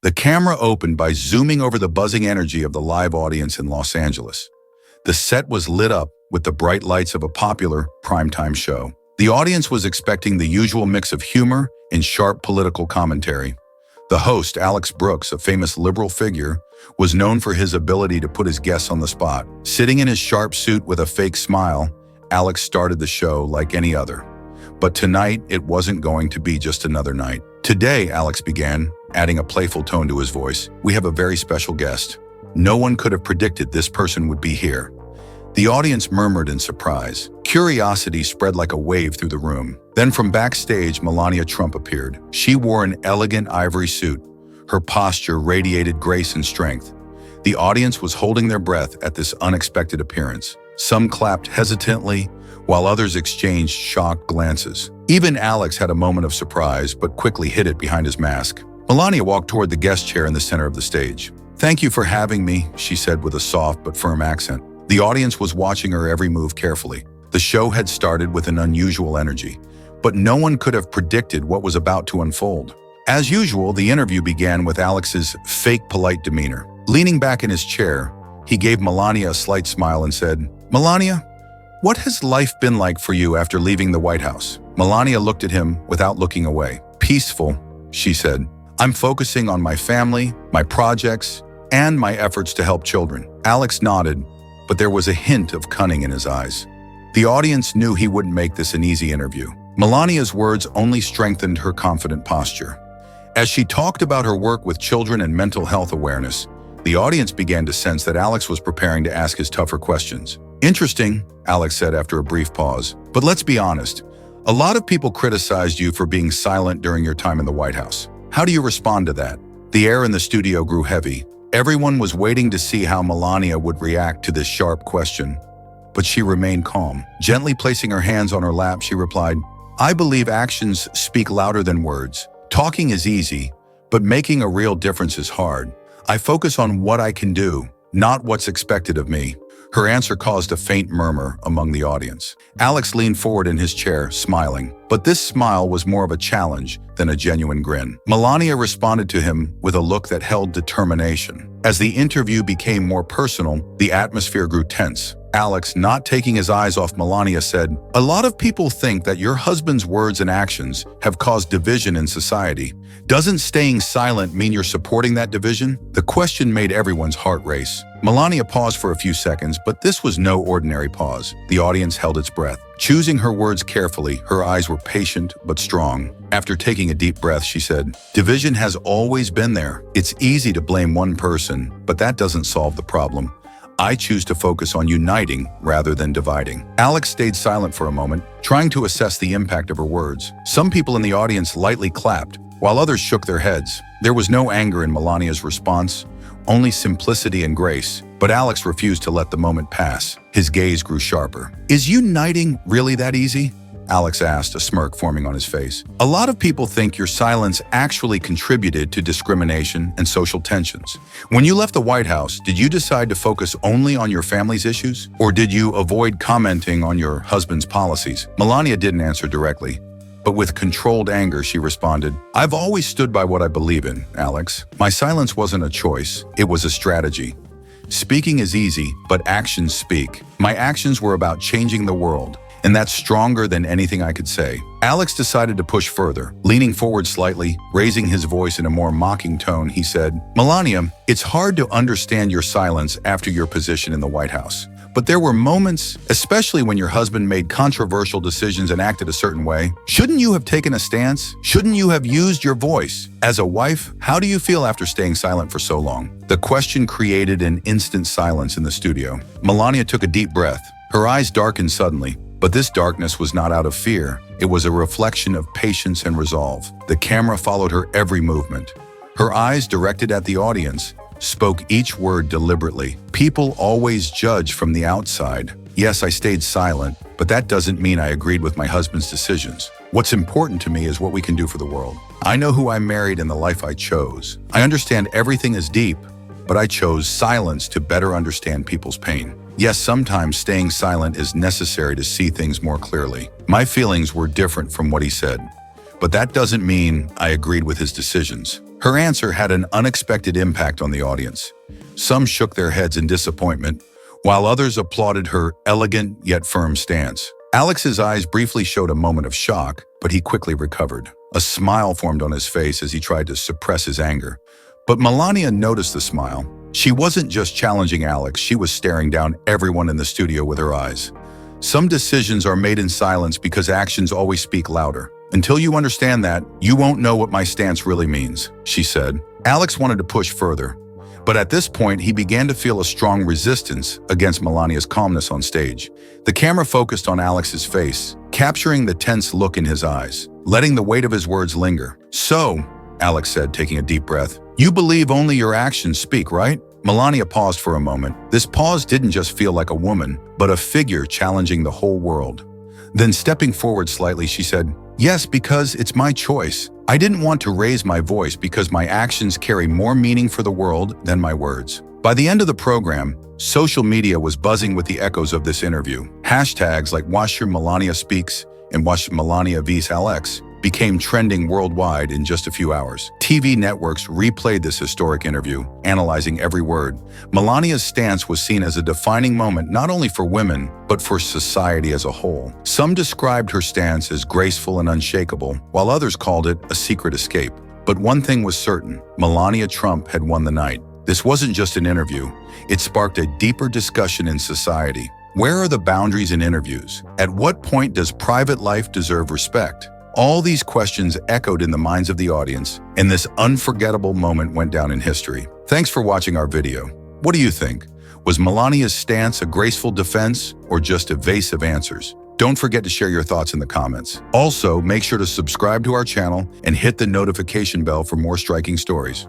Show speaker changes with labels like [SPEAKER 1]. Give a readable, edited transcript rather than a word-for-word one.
[SPEAKER 1] The camera opened by zooming over the buzzing energy of the live audience in Los Angeles. The set was lit up with the bright lights of a popular primetime show. The audience was expecting the usual mix of humor and sharp political commentary. The host, Alex Brooks, a famous liberal figure, was known for his ability to put his guests on the spot. Sitting in his sharp suit with a fake smile, Alex started the show like any other. But tonight, it wasn't going to be just another night. Today, Alex began, adding a playful tone to his voice, we have a very special guest. No one could have predicted this person would be here. The audience murmured in surprise. Curiosity spread like a wave through the room. Then from backstage, Melania Trump appeared. She wore an elegant ivory suit. Her posture radiated grace and strength. The audience was holding their breath at this unexpected appearance. Some clapped hesitantly, while others exchanged shocked glances. Even Alex had a moment of surprise, but quickly hid it behind his mask. Melania walked toward the guest chair in the center of the stage. "Thank you for having me," she said with a soft but firm accent. The audience was watching her every move carefully. The show had started with an unusual energy, but no one could have predicted what was about to unfold. As usual, the interview began with Alex's fake polite demeanor. Leaning back in his chair, he gave Melania a slight smile and said, "Melania, what has life been like for you after leaving the White House?" Melania looked at him without looking away. "Peaceful," she said. "I'm focusing on my family, my projects, and my efforts to help children." Alex nodded, but there was a hint of cunning in his eyes. The audience knew he wouldn't make this an easy interview. Melania's words only strengthened her confident posture. As she talked about her work with children and mental health awareness, the audience began to sense that Alex was preparing to ask his tougher questions. "Interesting," Alex said after a brief pause. "But let's be honest. A lot of people criticized you for being silent during your time in the White House. How do you respond to that?" The air in the studio grew heavy. Everyone was waiting to see how Melania would react to this sharp question. But she remained calm. Gently placing her hands on her lap, she replied, "I believe actions speak louder than words. Talking is easy, but making a real difference is hard. I focus on what I can do, not what's expected of me." Her answer caused a faint murmur among the audience. Alex leaned forward in his chair, smiling. But this smile was more of a challenge than a genuine grin. Melania responded to him with a look that held determination. As the interview became more personal, the atmosphere grew tense. Alex, not taking his eyes off Melania, said, "A lot of people think that your husband's words and actions have caused division in society. Doesn't staying silent mean you're supporting that division?" The question made everyone's heart race. Melania paused for a few seconds, but this was no ordinary pause. The audience held its breath. Choosing her words carefully, her eyes were patient but strong. After taking a deep breath, she said, "Division has always been there. It's easy to blame one person, but that doesn't solve the problem. I choose to focus on uniting rather than dividing." Alex stayed silent for a moment, trying to assess the impact of her words. Some people in the audience lightly clapped, while others shook their heads. There was no anger in Melania's response, only simplicity and grace. But Alex refused to let the moment pass. His gaze grew sharper. "Is uniting really that easy?" Alex asked, a smirk forming on his face. "A lot of people think your silence actually contributed to discrimination and social tensions. When you left the White House, did you decide to focus only on your family's issues? Or did you avoid commenting on your husband's policies?" Melania didn't answer directly, but with controlled anger, she responded, "I've always stood by what I believe in, Alex. My silence wasn't a choice, it was a strategy. Speaking is easy, but actions speak. My actions were about changing the world, and that's stronger than anything I could say." Alex decided to push further. Leaning forward slightly, raising his voice in a more mocking tone, he said, "Melania, it's hard to understand your silence after your position in the White House. But there were moments, especially when your husband made controversial decisions and acted a certain way. Shouldn't you have taken a stance? Shouldn't you have used your voice? As a wife, how do you feel after staying silent for so long?" The question created an instant silence in the studio. Melania took a deep breath. Her eyes darkened suddenly, but this darkness was not out of fear. It was a reflection of patience and resolve. The camera followed her every movement. Her eyes, directed at the audience, spoke each word deliberately. "People always judge from the outside. Yes, I stayed silent, but that doesn't mean I agreed with my husband's decisions. What's important to me is what we can do for the world. I know who I married and the life I chose. I understand everything is deep, but I chose silence to better understand people's pain. Yes, sometimes staying silent is necessary to see things more clearly. My feelings were different from what he said, but that doesn't mean I agreed with his decisions." Her answer had an unexpected impact on the audience. Some shook their heads in disappointment, while others applauded her elegant yet firm stance. Alex's eyes briefly showed a moment of shock, but he quickly recovered. A smile formed on his face as he tried to suppress his anger. But Melania noticed the smile. She wasn't just challenging Alex, she was staring down everyone in the studio with her eyes. Some decisions are made in silence because actions always speak louder. Until you understand that, you won't know what my stance really means, she said. Alex wanted to push further, but at this point he began to feel a strong resistance against Melania's calmness on stage. The camera focused on Alex's face, capturing the tense look in his eyes, letting the weight of his words linger. "So," Alex said, taking a deep breath, "you believe only your actions speak, right?" Melania paused for a moment. This pause didn't just feel like a woman, but a figure challenging the whole world. Then stepping forward slightly, she said, "Yes, because it's my choice. I didn't want to raise my voice because my actions carry more meaning for the world than my words." By the end of the program, social media was buzzing with the echoes of this interview. Hashtags like #WatchYourMelaniaSpeaks and #WatchMelaniaVsAlex became trending worldwide in just a few hours. TV networks replayed this historic interview, analyzing every word. Melania's stance was seen as a defining moment not only for women, but for society as a whole. Some described her stance as graceful and unshakable, while others called it a secret escape. But one thing was certain: Melania Trump had won the night. This wasn't just an interview. It sparked a deeper discussion in society. Where are the boundaries in interviews? At what point does private life deserve respect? All these questions echoed in the minds of the audience, and this unforgettable moment went down in history. Thanks for watching our video. What do you think? Was Melania's stance a graceful defense or just evasive answers? Don't forget to share your thoughts in the comments. Also, make sure to subscribe to our channel and hit the notification bell for more striking stories.